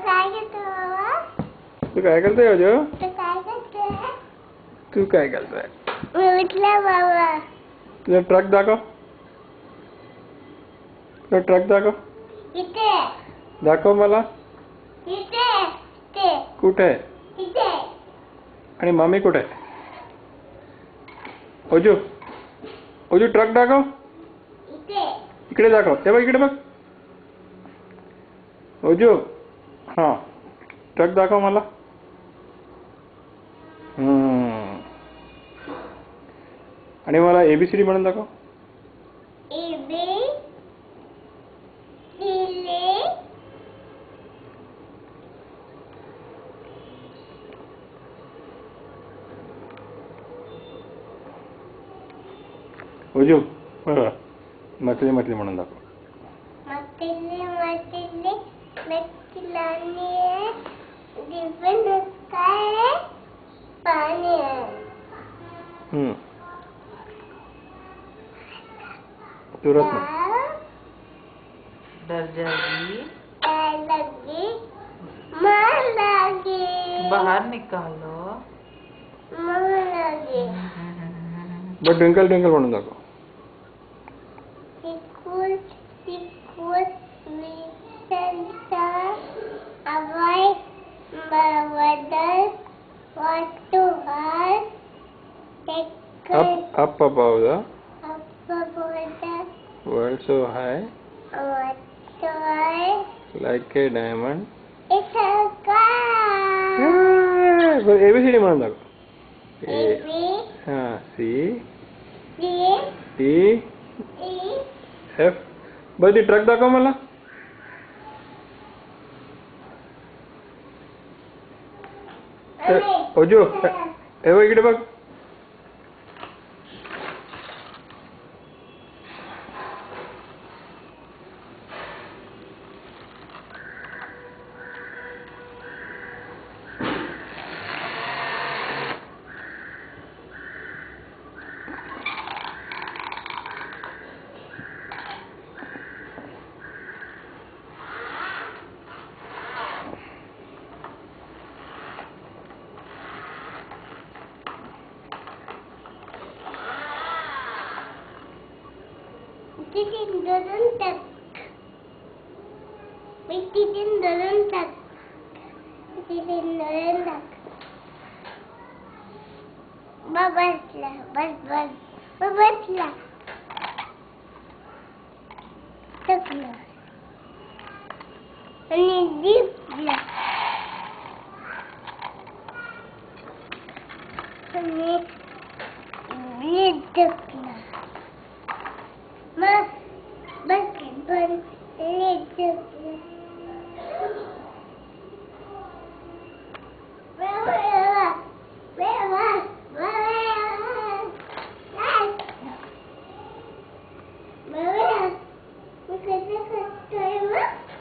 तू काय करतोय ओजो? तू काय करतोय? तू काय करतोय? मी उठला बाबा. तुझा ट्रक दाखव. तुझा ट्रक दाखव. इथे. दाखव मला. इथे. इथे. कुठे आहे? इथे. आणि मम्मी कुठे आहे? ओजो, ओजो ट्रक दाखव. इथे. इकडे दाखव. हे बघ, इकडे बघ. ओजो, हा ट्रक दाखव मला. आणि मला ABCD म्हणून दाखव. A B C D. ओजो, मछली मछली म्हणून दाखव. मछली मछली मछली जीवन काय पाणी आहे. सूरत में दर्जा जी लगी मार लगी बाहर निकालो. मार लगी बट ट्विंकल ट्विंकल म्हणून दाखव. Equal Vicenta avoid weather what to have Up above the up about the world so high what to have like a diamond. it's a car. ABCD म्हणून दाखव. A B C D E E F. बरं ती truck दाखव मला. ओजो, हे बघ, इकडे बघ. doesn't tuck. It doesn't tuck. It doesn't tuck. Babasla, babasla. Tuckla. And deepla. And deepla. Mas, but little.